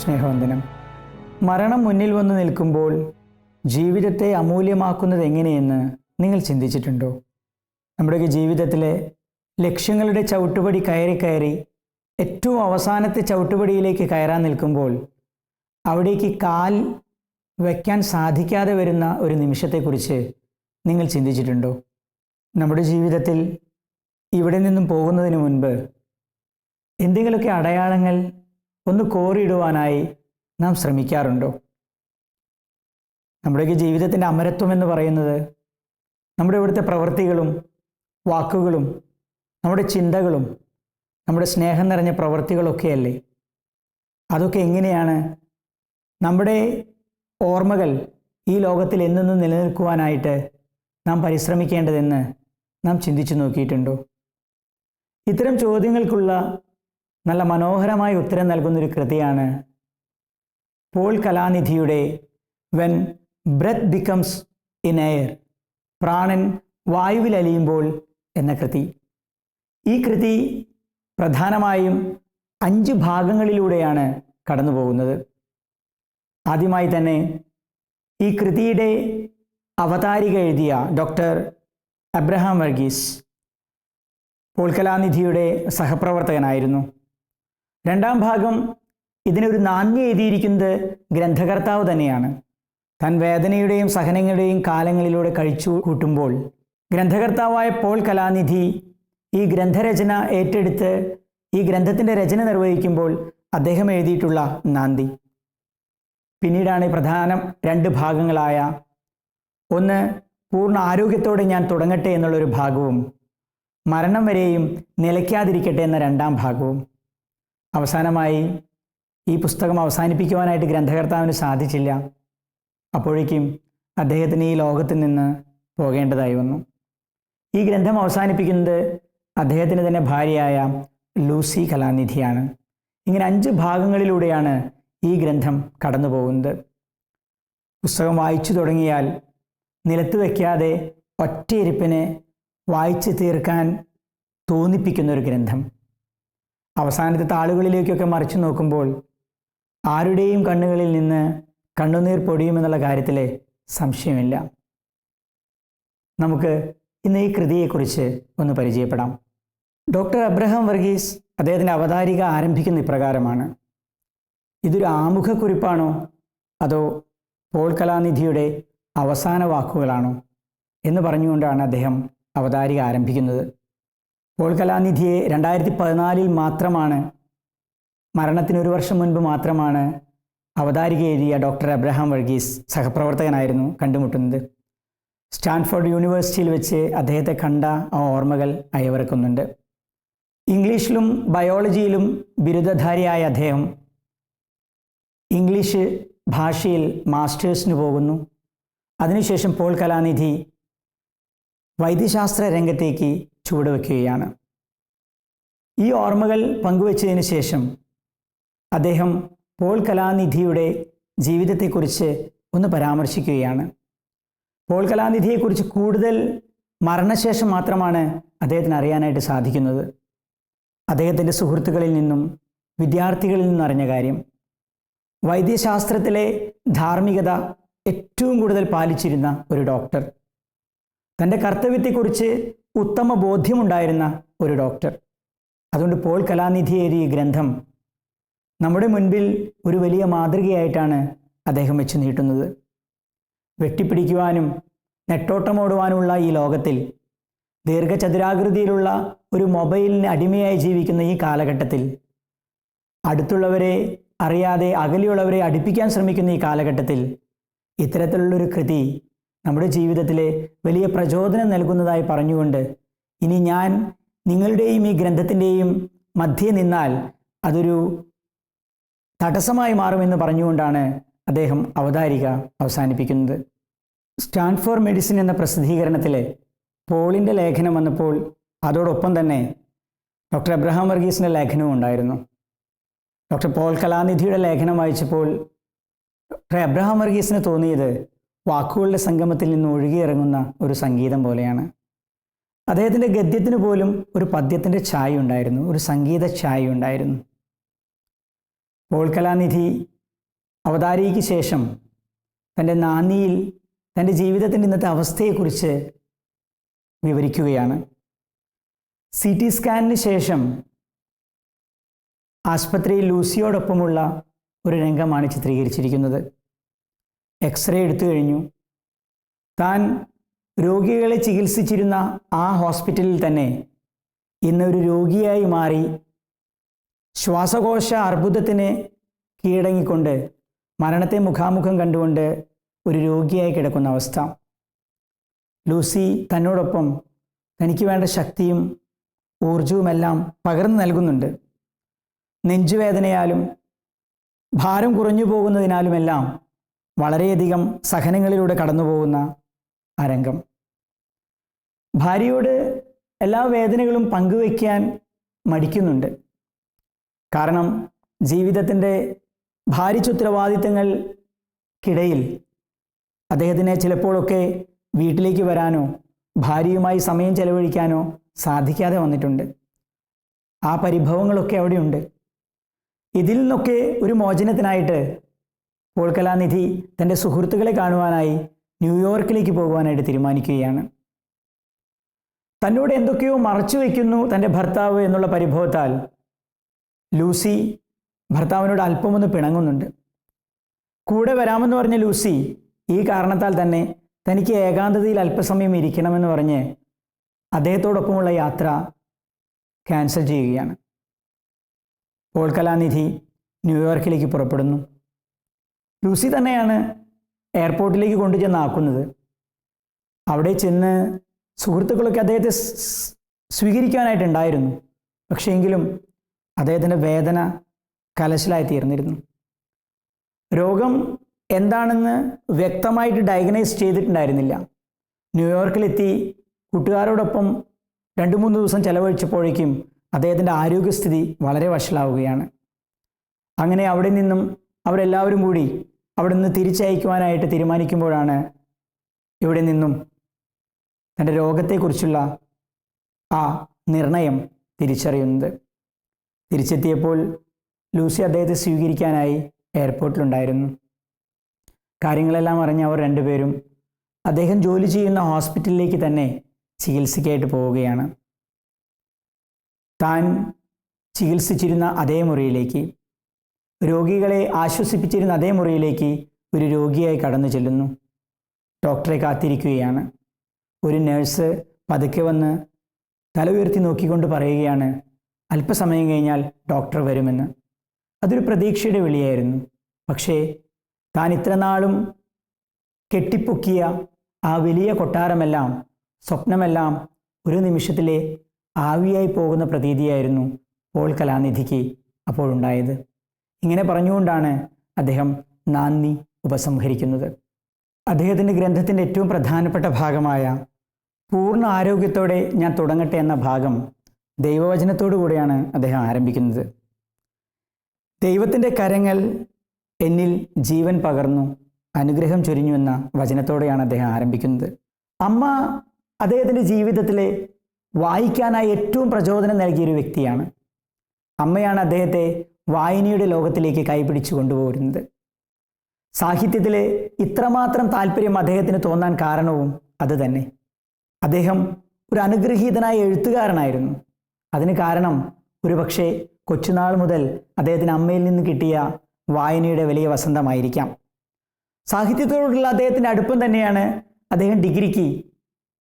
സ്നേഹവന്ദനം. മരണം മുന്നിൽ വന്നു നിൽക്കുമ്പോൾ ജീവിതത്തെ അമൂല്യമാക്കുന്നത് എങ്ങനെയെന്ന് നിങ്ങൾ ചിന്തിച്ചിട്ടുണ്ടോ? നമ്മുടെയൊക്കെ ജീവിതത്തിലെ ലക്ഷ്യങ്ങളുടെ ചവിട്ടുപടി കയറി കയറി ഏറ്റവും അവസാനത്തെ ചവിട്ടുപടിയിലേക്ക് കയറാൻ നിൽക്കുമ്പോൾ അവിടേക്ക് കാൽ വയ്ക്കാൻ സാധിക്കാതെ വരുന്ന ഒരു നിമിഷത്തെക്കുറിച്ച് നിങ്ങൾ ചിന്തിച്ചിട്ടുണ്ടോ? നമ്മുടെ ജീവിതത്തിൽ ഇവിടെ നിന്നും പോകുന്നതിന് മുൻപ് എന്തെങ്കിലുമൊക്കെ അടയാളങ്ങൾ ഒന്ന് കോറിയിടുവാനായി നാം ശ്രമിക്കാറുണ്ടോ? നമ്മുടെയൊക്കെ ജീവിതത്തിൻ്റെ അമരത്വം എന്ന് പറയുന്നത് നമ്മുടെ ഇവിടുത്തെ പ്രവൃത്തികളും വാക്കുകളും നമ്മുടെ ചിന്തകളും നമ്മുടെ സ്നേഹം നിറഞ്ഞ പ്രവൃത്തികളൊക്കെയല്ലേ? അതൊക്കെ എങ്ങനെയാണ് നമ്മുടെ ഓർമ്മകൾ ഈ ലോകത്തിൽ എന്നെന്നും നിലനിൽക്കുവാനായിട്ട് നാം പരിശ്രമിക്കേണ്ടതെന്ന് നാം ചിന്തിച്ചു നോക്കിയിട്ടുണ്ടോ? ഇത്തരം ചോദ്യങ്ങൾക്കുള്ള നല്ല മനോഹരമായ ഉത്തരം നൽകുന്നൊരു കൃതിയാണ് പോൾ കലാനിധിയുടെ when breath becomes in air, പ്രാണൻ വായുവിലലിയുമ്പോൾ എന്ന കൃതി. ഈ കൃതി പ്രധാനമായും 5 ഭാഗങ്ങളിലൂടെയാണ് കടന്നു പോകുന്നത്. ആദ്യമായി തന്നെ ഈ കൃതിയുടെ അവതാരിക എഴുതിയ ഡോക്ടർ അബ്രഹാം വർഗീസ് പോൾ കലാനിധിയുടെ സഹപ്രവർത്തകനായിരുന്നു. 2ാം ഭാഗം ഇതിനൊരു നാന്ദി എഴുതിയിരിക്കുന്നത് ഗ്രന്ഥകർത്താവ് തന്നെയാണ്. താൻ വേദനയുടെയും സഹനങ്ങളുടെയും കാലങ്ങളിലൂടെ കഴിച്ചു കൂട്ടുമ്പോൾ ഗ്രന്ഥകർത്താവായ പോൾ കലാനിധി ഈ ഗ്രന്ഥരചന ഏറ്റെടുത്ത് ഈ ഗ്രന്ഥത്തിൻ്റെ രചന നിർവഹിക്കുമ്പോൾ അദ്ദേഹം എഴുതിയിട്ടുള്ള നാന്ദി. പിന്നീടാണ് പ്രധാന 2 ഭാഗങ്ങളായ ഒന്ന് പൂർണ്ണ ആരോഗ്യത്തോടെ ഞാൻ തുടങ്ങട്ടെ എന്നുള്ളൊരു ഭാഗവും മരണം വരെയും നിലയ്ക്കാതിരിക്കട്ടെ എന്ന 2ാം ഭാഗവും. അവസാനമായി ഈ പുസ്തകം അവസാനിപ്പിക്കുവാനായിട്ട് ഗ്രന്ഥകർത്താവിന് സാധിച്ചില്ല. അപ്പോഴേക്കും അദ്ദേഹത്തിന് ഈ ലോകത്തിൽ നിന്ന് പോകേണ്ടതായി വന്നു. ഈ ഗ്രന്ഥം അവസാനിപ്പിക്കുന്നത് അദ്ദേഹത്തിന് തന്നെ ഭാര്യയായ ലൂസി കലാനിധിയാണ്. ഇങ്ങനെ 5 ഭാഗങ്ങളിലൂടെയാണ് ഈ ഗ്രന്ഥം കടന്നു പോകുന്നത്. പുസ്തകം വായിച്ചു തുടങ്ങിയാൽ നിലത്ത് വയ്ക്കാതെ ഒറ്റയിരിപ്പിന് വായിച്ചു തീർക്കാൻ തോന്നിപ്പിക്കുന്നൊരു ഗ്രന്ഥം. അവസാനത്തെ താളുകളിലേക്കൊക്കെ മറിച്ചു നോക്കുമ്പോൾ ആരുടെയും കണ്ണുകളിൽ നിന്ന് കണ്ണുനീർ പൊടിയുമെന്നുള്ള കാര്യത്തിൽ സംശയമില്ല. നമുക്ക് ഇന്ന് ഈ കൃതിയെക്കുറിച്ച് ഒന്ന് പരിചയപ്പെടാം. ഡോക്ടർ അബ്രഹാം വർഗീസ് അദ്ദേഹത്തിൻ്റെ അവതാരിക ആരംഭിക്കുന്ന ഇപ്രകാരമാണ്: ഇതൊരു ആമുഖക്കുറിപ്പാണോ അതോ പോൾ കലാനിധിയുടെ അവസാന വാക്കുകളാണോ എന്ന് പറഞ്ഞുകൊണ്ടാണ് അദ്ദേഹം അവതാരിക ആരംഭിക്കുന്നത്. പോൾ കലാനിധിയെ 2014 മാത്രമാണ്, മരണത്തിന് 1 വർഷം മുൻപ് മാത്രമാണ് അവതാരിക എഴുതിയ ഡോക്ടർ അബ്രഹാം വർഗീസ് സഹപ്രവർത്തകനായിരുന്നു കണ്ടുമുട്ടുന്നത്. സ്റ്റാൻഫോർഡ് യൂണിവേഴ്സിറ്റിയിൽ വെച്ച് അദ്ദേഹത്തെ കണ്ട ആ ഓർമ്മകൾ അയവിറക്കുന്നുണ്ട്. ഇംഗ്ലീഷിലും ബയോളജിയിലും ബിരുദധാരിയായ അദ്ദേഹം ഇംഗ്ലീഷ് ഭാഷയിൽ മാസ്റ്റേഴ്സിന് പോകുന്നു. അതിനുശേഷം പോൾ കലാനിധി വൈദ്യശാസ്ത്ര രംഗത്തേക്ക് ചുവടുവെക്കുകയാണ്. ഈ ഓർമ്മകൾ പങ്കുവച്ചതിന് ശേഷം അദ്ദേഹം പോൾ കലാനിധിയുടെ ജീവിതത്തെക്കുറിച്ച് ഒന്ന് പരാമർശിക്കുകയാണ്. പോൾ കലാനിധിയെക്കുറിച്ച് കൂടുതൽ മരണശേഷം മാത്രമാണ് അദ്ദേഹത്തിന് അറിയാനായിട്ട് സാധിക്കുന്നത്. അദ്ദേഹത്തിൻ്റെ സുഹൃത്തുക്കളിൽ നിന്നും വിദ്യാർത്ഥികളിൽ നിന്നും അറിഞ്ഞ കാര്യം, വൈദ്യശാസ്ത്രത്തിലെ ധാർമ്മികത ഏറ്റവും കൂടുതൽ പാലിച്ചിരുന്ന ഒരു ഡോക്ടർ, തൻ്റെ കർത്തവ്യത്തെക്കുറിച്ച് ഉത്തമ ബോധ്യമുണ്ടായിരുന്ന ഒരു ഡോക്ടർ. അതുകൊണ്ട് പോൾ കലാനിധി എഴുതിയ ഗ്രന്ഥം നമ്മുടെ മുൻപിൽ ഒരു വലിയ മാതൃകയായിട്ടാണ് അദ്ദേഹം വെച്ച് നീട്ടുന്നത്. വെട്ടിപ്പിടിക്കുവാനും നെട്ടോട്ടമോടുവാനുമുള്ള ഈ ലോകത്തിൽ, ദീർഘചതുരാകൃതിയിലുള്ള ഒരു മൊബൈലിന് അടിമയായി ജീവിക്കുന്ന ഈ കാലഘട്ടത്തിൽ, അടുത്തുള്ളവരെ അറിയാതെ അകലെയുള്ളവരെ അടുപ്പിക്കാൻ ശ്രമിക്കുന്ന ഈ കാലഘട്ടത്തിൽ ഇത്തരത്തിലുള്ളൊരു കൃതി നമ്മുടെ ജീവിതത്തിലെ വലിയ പ്രചോദനം നൽകുന്നതായി പറഞ്ഞുകൊണ്ട്, ഇനി ഞാൻ നിങ്ങളുടെയും ഈ ഗ്രന്ഥത്തിൻ്റെയും മധ്യേ നിന്നാൽ അതൊരു തടസ്സമായി മാറുമെന്ന് പറഞ്ഞുകൊണ്ടാണ് അദ്ദേഹം അവതാരിക അവസാനിപ്പിക്കുന്നത്. സ്റ്റാൻഫോർഡ് മെഡിസിൻ എന്ന പ്രസിദ്ധീകരണത്തിൽ പോളിൻ്റെ ലേഖനം വന്നപ്പോൾ അതോടൊപ്പം തന്നെ ഡോക്ടർ അബ്രഹാം വർഗീസിൻ്റെ ലേഖനവും ഉണ്ടായിരുന്നു. ഡോക്ടർ പോൾ കലാനിധിയുടെ ലേഖനം വായിച്ചപ്പോൾ ഡോക്ടർ അബ്രഹാം വർഗീസിന് തോന്നിയത് വാക്കുകളുടെ സംഗമത്തിൽ നിന്ന് ഒഴുകിയിറങ്ങുന്ന ഒരു സംഗീതം പോലെയാണ്. അദ്ദേഹത്തിൻ്റെ ഗദ്യത്തിന് പോലും ഒരു പദ്യത്തിൻ്റെ ഛായ ഉണ്ടായിരുന്നു, ഒരു സംഗീത ഛായ ഉണ്ടായിരുന്നു. പോൾ കലാനിധി അവതാരികയ്ക്ക് ശേഷം തൻ്റെ നാന്ദിയിൽ തൻ്റെ ജീവിതത്തിൻ്റെ ഇന്നത്തെ അവസ്ഥയെക്കുറിച്ച് വിവരിക്കുകയാണ്. CT സ്കാനിന് ശേഷം ആശുപത്രിയിൽ ലൂസിയോടൊപ്പമുള്ള ഒരു രംഗമാണ് ചിത്രീകരിച്ചിരിക്കുന്നത്. എക്സ്റേ എടുത്തു കഴിഞ്ഞു. താൻ രോഗികളെ ചികിത്സിച്ചിരുന്ന ആ ഹോസ്പിറ്റലിൽ തന്നെ ഇന്നൊരു രോഗിയായി മാറി ശ്വാസകോശ അർബുദത്തിന് കീഴടങ്ങിക്കൊണ്ട് മരണത്തെ മുഖാമുഖം കണ്ടുകൊണ്ട് ഒരു രോഗിയായി കിടക്കുന്ന അവസ്ഥ. ലൂസി തന്നോടൊപ്പം തനിക്ക് വേണ്ട ശക്തിയും ഊർജവുമെല്ലാം പകർന്നു നൽകുന്നുണ്ട്. നെഞ്ചുവേദനയാലും ഭാരം കുറഞ്ഞു പോകുന്നതിനാലുമെല്ലാം വളരെയധികം സഹനങ്ങളിലൂടെ കടന്നു പോകുന്ന ആ രംഗം. ഭാര്യയോട് എല്ലാ വേദനകളും പങ്കുവയ്ക്കാൻ മടിക്കുന്നുണ്ട്. കാരണം ജീവിതത്തിൻ്റെ ഭാരിച്ചുത്തരവാദിത്തങ്ങൾക്കിടയിൽ അദ്ദേഹത്തിന് ചിലപ്പോഴൊക്കെ വീട്ടിലേക്ക് വരാനോ ഭാര്യയുമായി സമയം ചെലവഴിക്കാനോ സാധിക്കാതെ വന്നിട്ടുണ്ട്. ആ പരിഭവങ്ങളൊക്കെ അവിടെയുണ്ട്. ഇതിൽ നിന്നൊക്കെ ഒരു മോചനത്തിനായിട്ട് പോൾ കലാനിധി തൻ്റെ സുഹൃത്തുക്കളെ കാണുവാനായി ന്യൂയോർക്കിലേക്ക് പോകുവാനായിട്ട് തീരുമാനിക്കുകയാണ്. തന്നോട് എന്തൊക്കെയോ മറച്ചു വയ്ക്കുന്നു തൻ്റെ ഭർത്താവ് എന്നുള്ള പരിഭവത്താൽ ലൂസി ഭർത്താവിനോട് അല്പമൊന്ന് പിണങ്ങുന്നുണ്ട്. കൂടെ വരാമെന്ന് പറഞ്ഞ ലൂസി ഈ കാരണത്താൽ തന്നെ തനിക്ക് ഏകാന്തതയിൽ അല്പസമയം ഇരിക്കണമെന്ന് പറഞ്ഞ് അദ്ദേഹത്തോടൊപ്പമുള്ള യാത്ര ക്യാൻസൽ ചെയ്യുകയാണ്. പോൾ കലാനിധി ന്യൂയോർക്കിലേക്ക് പുറപ്പെടുന്നു. ലൂസി തന്നെയാണ് എയർപോർട്ടിലേക്ക് കൊണ്ടുചെന്നാക്കുന്നത്. അവിടെ ചെന്ന് സുഹൃത്തുക്കളൊക്കെ അദ്ദേഹത്തെ സ്വീകരിക്കാനായിട്ടുണ്ടായിരുന്നു. പക്ഷേ എങ്കിലും അദ്ദേഹത്തിൻ്റെ വേദന കലശലായി തീർന്നിരുന്നു. രോഗം എന്താണെന്ന് വ്യക്തമായിട്ട് ഡയഗ്നൈസ് ചെയ്തിട്ടുണ്ടായിരുന്നില്ല. ന്യൂയോർക്കിലെത്തി കൂട്ടുകാരോടൊപ്പം 2-3 ദിവസം ചെലവഴിച്ചപ്പോഴേക്കും അദ്ദേഹത്തിൻ്റെ ആരോഗ്യസ്ഥിതി വളരെ വഷളാവുകയാണ്. അങ്ങനെ അവിടെ നിന്നും അവരെല്ലാവരും കൂടി അവിടെ നിന്ന് തിരിച്ചയക്കുവാനായിട്ട് തീരുമാനിക്കുമ്പോഴാണ് ഇവിടെ നിന്നും തൻ്റെ രോഗത്തെക്കുറിച്ചുള്ള ആ നിർണയം തിരിച്ചറിയുന്നത്. തിരിച്ചെത്തിയപ്പോൾ ലൂസി അദ്ദേഹത്തെ സ്വീകരിക്കാനായി എയർപോർട്ടിലുണ്ടായിരുന്നു. കാര്യങ്ങളെല്ലാം അറിഞ്ഞ അവർ രണ്ടുപേരും അദ്ദേഹം ജോലി ചെയ്യുന്ന ഹോസ്പിറ്റലിലേക്ക് തന്നെ ചികിത്സയ്ക്കായിട്ട് പോവുകയാണ്. താൻ ചികിത്സിച്ചിരുന്ന അതേ മുറിയിലേക്ക്, രോഗികളെ ആശ്വസിപ്പിച്ചിരുന്ന അതേ മുറിയിലേക്ക് ഒരു രോഗിയായി കടന്നു ചെല്ലുന്നു. ഡോക്ടറെ കാത്തിരിക്കുകയാണ്. ഒരു നേഴ്സ് പതുക്കെ വന്ന് തല ഉയർത്തി നോക്കിക്കൊണ്ട് പറയുകയാണ്, അല്പസമയം കഴിഞ്ഞാൽ ഡോക്ടർ വരുമെന്ന്. അതൊരു പ്രതീക്ഷയുടെ വിളിയായിരുന്നു. പക്ഷേ താൻ ഇത്രനാളും കെട്ടിപ്പൊക്കിയ ആ വലിയ കൊട്ടാരമെല്ലാം, സ്വപ്നമെല്ലാം ഒരു നിമിഷത്തിലെ ആവിയായി പോകുന്ന പ്രതീതിയായിരുന്നു പോൾ കലാനിധിക്ക് അപ്പോഴുണ്ടായത്. ഇങ്ങനെ പറഞ്ഞുകൊണ്ടാണ് അദ്ദേഹം നാന്ദി ഉപസംഹരിക്കുന്നത്. അദ്ദേഹത്തിൻ്റെ ഗ്രന്ഥത്തിൻ്റെ ഏറ്റവും പ്രധാനപ്പെട്ട ഭാഗമായ പൂർണ്ണ ആരോഗ്യത്തോടെ ഞാൻ തുടങ്ങട്ടെ എന്ന ഭാഗം ദൈവവചനത്തോടു കൂടെയാണ് അദ്ദേഹം ആരംഭിക്കുന്നത്. ദൈവത്തിൻ്റെ കരങ്ങൾ എന്നിൽ ജീവൻ പകർന്നു, അനുഗ്രഹം ചൊരിഞ്ഞു എന്ന വചനത്തോടെയാണ് അദ്ദേഹം ആരംഭിക്കുന്നത്. അമ്മ അദ്ദേഹത്തിൻ്റെ ജീവിതത്തിലെ വായിക്കാനായി ഏറ്റവും പ്രചോദനം നൽകിയൊരു വ്യക്തിയാണ്. അമ്മയാണ് അദ്ദേഹത്തെ വായനയുടെ ലോകത്തിലേക്ക് കൈപിടിച്ചു കൊണ്ടുപോരുന്നത്. സാഹിത്യത്തിലെ ഇത്രമാത്രം താല്പര്യം അദ്ദേഹത്തിന് തോന്നാൻ കാരണവും അതുതന്നെ. അദ്ദേഹം ഒരു അനുഗ്രഹീതനായ എഴുത്തുകാരനായിരുന്നു. അതിന് കാരണം ഒരുപക്ഷെ കൊച്ചുനാൾ മുതൽ അദ്ദേഹത്തിന് അമ്മയിൽ നിന്ന് കിട്ടിയ വായനയുടെ വലിയ വസന്തമായിരിക്കാം. സാഹിത്യത്തോടുള്ള അദ്ദേഹത്തിൻ്റെ അടുപ്പം തന്നെയാണ് അദ്ദേഹം ഡിഗ്രിക്ക്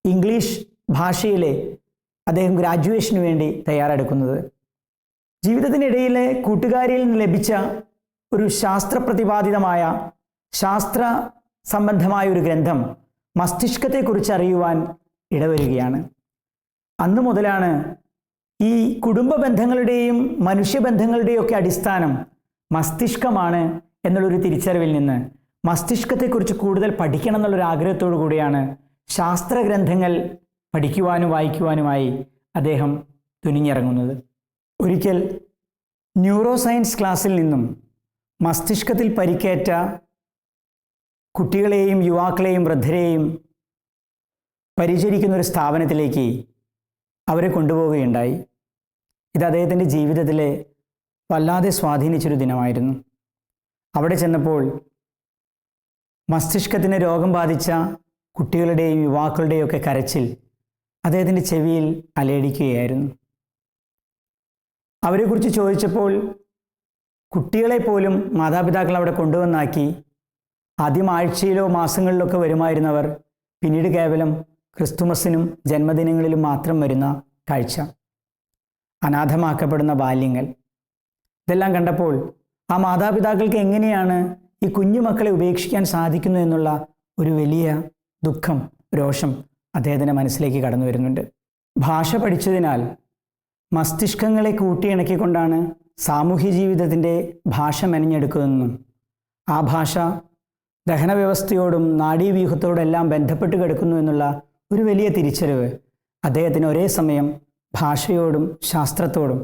ഇംഗ്ലീഷ് ഭാഷയിലെ അദ്ദേഹം ഗ്രാജുവേഷന് വേണ്ടി തയ്യാറെടുക്കുന്നത്. ജീവിതത്തിനിടയിലെ കൂട്ടുകാരിയിൽ നിന്ന് ലഭിച്ച ഒരു ശാസ്ത്രപ്രതിപാദിതമായ ശാസ്ത്ര സംബന്ധമായ ഒരു ഗ്രന്ഥം മസ്തിഷ്കത്തെക്കുറിച്ച് അറിയുവാൻ ഇടവരികയാണ്. അന്നു മുതലാണ് ഈ കുടുംബ ബന്ധങ്ങളുടെയും മനുഷ്യബന്ധങ്ങളുടെയും ഒക്കെ അടിസ്ഥാനം മസ്തിഷ്കമാണ് എന്നുള്ളൊരു തിരിച്ചറിവിൽ നിന്ന് മസ്തിഷ്കത്തെക്കുറിച്ച് കൂടുതൽ പഠിക്കണം എന്നുള്ളൊരു ആഗ്രഹത്തോടു കൂടിയാണ് ശാസ്ത്രഗ്രന്ഥങ്ങൾ പഠിക്കുവാനും വായിക്കുവാനുമായി അദ്ദേഹം തുനിഞ്ഞിറങ്ങുന്നത്. ഒരിക്കൽ ന്യൂറോ സയൻസ് ക്ലാസ്സിൽ നിന്നും മസ്തിഷ്കത്തിൽ പരിക്കേറ്റ കുട്ടികളെയും യുവാക്കളെയും വൃദ്ധരെയും പരിചരിക്കുന്ന ഒരു സ്ഥാപനത്തിലേക്ക് അവരെ കൊണ്ടുപോവുകയുണ്ടായി. ഇത് അദ്ദേഹത്തിൻ്റെ ജീവിതത്തിലെ വല്ലാതെ സ്വാധീനിച്ചൊരു ദിനമായിരുന്നു. അവിടെ ചെന്നപ്പോൾ മസ്തിഷ്കത്തിന് രോഗം ബാധിച്ച കുട്ടികളുടെയും യുവാക്കളുടെയും ഒക്കെ കരച്ചിൽ അദ്ദേഹത്തിൻ്റെ ചെവിയിൽ അലയടിക്കുകയായിരുന്നു. അവരെക്കുറിച്ച് ചോദിച്ചപ്പോൾ കുട്ടികളെ പോലും മാതാപിതാക്കൾ അവിടെ കൊണ്ടുവന്നാക്കി ആദ്യം ആഴ്ചയിലോ മാസങ്ങളിലൊക്കെ വരുമായിരുന്നവർ പിന്നീട് കേവലം ക്രിസ്തുമസിനും ജന്മദിനങ്ങളിലും മാത്രം വരുന്ന കാഴ്ച, അനാഥമാക്കപ്പെടുന്ന ബാല്യങ്ങൾ, ഇതെല്ലാം കണ്ടപ്പോൾ ആ മാതാപിതാക്കൾക്ക് എങ്ങനെയാണ് ഈ കുഞ്ഞുമക്കളെ ഉപേക്ഷിക്കാൻ സാധിക്കുന്നു എന്നുള്ള ഒരു വലിയ ദുഃഖം, രോഷം അദ്ദേഹത്തിൻ്റെ മനസ്സിലേക്ക് കടന്നു വരുന്നുണ്ട്. ഭാഷ പഠിച്ചതിനാൽ മസ്തിഷ്കങ്ങളെ കൂട്ടിയിണക്കിക്കൊണ്ടാണ് സാമൂഹ്യ ജീവിതത്തിൻ്റെ ഭാഷ മെനഞ്ഞെടുക്കുന്നതെന്നും ആ ഭാഷ ദഹനവ്യവസ്ഥയോടും നാഡീവ്യൂഹത്തോടെല്ലാം ബന്ധപ്പെട്ട് കിടക്കുന്നു എന്നുള്ള ഒരു വലിയ തിരിച്ചറിവ് അദ്ദേഹത്തിന് ഒരേ സമയം ഭാഷയോടും ശാസ്ത്രത്തോടും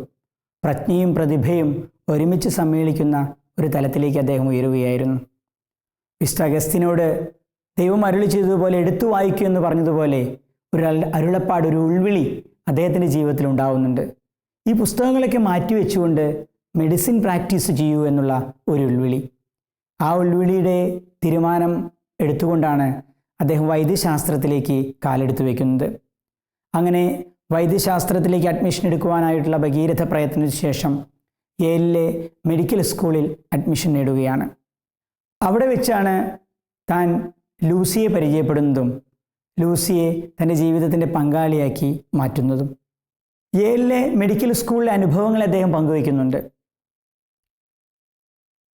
പ്രജ്ഞയും പ്രതിഭയും ഒരുമിച്ച് സമ്മേളിക്കുന്ന ഒരു തലത്തിലേക്ക് അദ്ദേഹം ഉയരുകയായിരുന്നു. വിശുദ്ധ അഗസ്തീനോട് ദൈവം അരുളി ചെയ്തതുപോലെ എടുത്തു വായിക്കൂ എന്ന് പറഞ്ഞതുപോലെ ഒരു അരുളപ്പാട്, ഒരു ഉൾവിളി അദ്ദേഹത്തിൻ്റെ ജീവിതത്തിൽ ഉണ്ടാവുന്നുണ്ട്. ഈ പുസ്തകങ്ങളൊക്കെ മാറ്റിവെച്ചുകൊണ്ട് മെഡിസിൻ പ്രാക്ടീസ് ചെയ്യൂ എന്നുള്ള ഒരു ഉൾവിളി. ആ ഉൾവിളിയുടെ തീരുമാനം എടുത്തുകൊണ്ടാണ് അദ്ദേഹം വൈദ്യശാസ്ത്രത്തിലേക്ക് കാലെടുത്ത് വയ്ക്കുന്നത്. അങ്ങനെ വൈദ്യശാസ്ത്രത്തിലേക്ക് അഡ്മിഷൻ എടുക്കുവാനായിട്ടുള്ള ഭഗീരഥ പ്രയത്നത്തിന് ശേഷം യേലിലെ മെഡിക്കൽ സ്കൂളിൽ അഡ്മിഷൻ നേടുകയാണ്. അവിടെ വെച്ചാണ് താൻ ലൂസിയെ പരിചയപ്പെടുന്നതും ലൂസിയെ തൻ്റെ ജീവിതത്തിൻ്റെ പങ്കാളിയാക്കി മാറ്റുന്നതും. യേലിലെ മെഡിക്കൽ സ്കൂളിലെ അനുഭവങ്ങൾ അദ്ദേഹം പങ്കുവയ്ക്കുന്നുണ്ട്.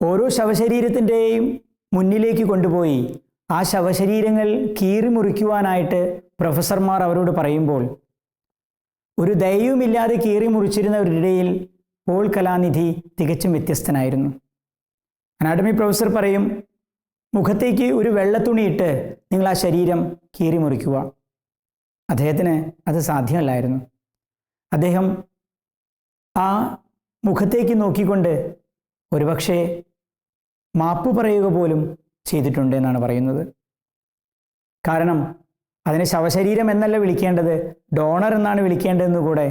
ഓരോ ശവശരീരത്തിൻ്റെയും മുന്നിലേക്ക് കൊണ്ടുപോയി ആ ശവശരീരങ്ങൾ കീറിമുറിക്കുവാനായിട്ട് പ്രൊഫസർമാർ അവരോട് പറയുമ്പോൾ ഒരു ദയവുമില്ലാതെ കീറിമുറിച്ചിരുന്നവരിടയിൽ പോൾ കലാനിധി തികച്ചും വ്യത്യസ്തനായിരുന്നു. അനാട്ടമി പ്രൊഫസർ പറയും, മുഖത്തേക്ക് ഒരു വെള്ളത്തുണിയിട്ട് നിങ്ങൾ ആ ശരീരം കീറിമുറിക്കുക. അദ്ദേഹത്തിന് അത് സാധ്യമല്ലായിരുന്നു. അദ്ദേഹം ആ മുഖത്തേക്ക് നോക്കിക്കൊണ്ട് ഒരുപക്ഷെ മാപ്പ് പറയുക പോലും ചെയ്തിട്ടുണ്ട് എന്നാണ് പറയുന്നത്. കാരണം അതിനെ ശവശരീരം എന്നല്ല വിളിക്കേണ്ടത്, ഡോണർ എന്നാണ് വിളിക്കേണ്ടതെന്ന് കൂടെ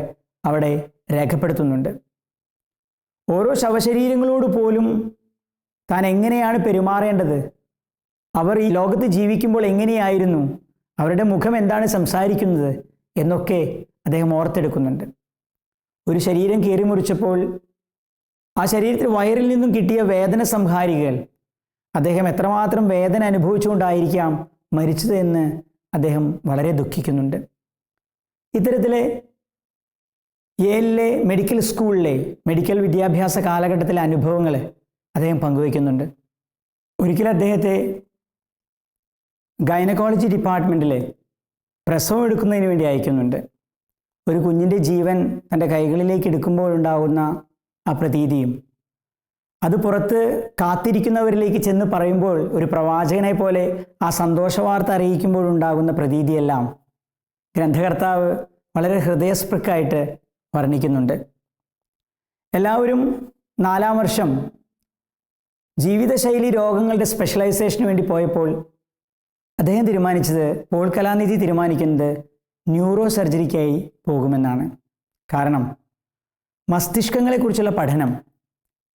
അവിടെ രേഖപ്പെടുത്തുന്നുണ്ട്. ഓരോ ശവശരീരങ്ങളോട് പോലും താൻ എങ്ങനെയാണ് പെരുമാറേണ്ടത്, അവർ ഈ ലോകത്ത് ജീവിക്കുമ്പോൾ എങ്ങനെയായിരുന്നു, അവരുടെ മുഖം എന്താണ് സംസാരിക്കുന്നത് എന്നൊക്കെ അദ്ദേഹം ഓർത്തെടുക്കുന്നുണ്ട്. ഒരു ശരീരം കീറിമുറിച്ചപ്പോൾ ആ ശരീരത്തിൽ വയറിൽ നിന്നും കിട്ടിയ വേദന സംഹാരികൾ അദ്ദേഹം എത്രമാത്രം വേദന അനുഭവിച്ചുകൊണ്ടായിരിക്കാം മരിച്ചത് എന്ന് അദ്ദേഹം വളരെ ദുഃഖിക്കുന്നുണ്ട്. ഇത്തരത്തിലെ യേലിലെ മെഡിക്കൽ സ്കൂളിലെ മെഡിക്കൽ വിദ്യാഭ്യാസ കാലഘട്ടത്തിലെ അനുഭവങ്ങൾ അദ്ദേഹം പങ്കുവയ്ക്കുന്നുണ്ട്. ഒരിക്കലും അദ്ദേഹത്തെ ഗൈനക്കോളജി ഡിപ്പാർട്ട്മെൻറ്റിൽ പ്രസവം എടുക്കുന്നതിന് വേണ്ടി അയക്കുന്നുണ്ട്. ഒരു കുഞ്ഞിൻ്റെ ജീവൻ തൻ്റെ കൈകളിലേക്ക് എടുക്കുമ്പോഴുണ്ടാകുന്ന ആ പ്രതീതിയും അത് പുറത്ത് കാത്തിരിക്കുന്നവരിലേക്ക് ചെന്ന് പറയുമ്പോൾ ഒരു പ്രവാചകനെ പോലെ ആ സന്തോഷവാർത്ത അറിയിക്കുമ്പോഴുണ്ടാകുന്ന പ്രതീതിയെല്ലാം ഗ്രന്ഥകർത്താവ് വളരെ ഹൃദയസ്പൃക്കായിട്ട് വർണ്ണിക്കുന്നുണ്ട്. എല്ലാവരും 4-ാം വർഷം ജീവിതശൈലി രോഗങ്ങളുടെ സ്പെഷ്യലൈസേഷന് വേണ്ടി പോയപ്പോൾ അദ്ദേഹം തീരുമാനിച്ചത്, പോൾ കലാനിധി തീരുമാനിക്കുന്നത് ന്യൂറോ സർജറിക്കായി പോകുമെന്നാണ്. കാരണം മസ്തിഷ്കങ്ങളെക്കുറിച്ചുള്ള പഠനം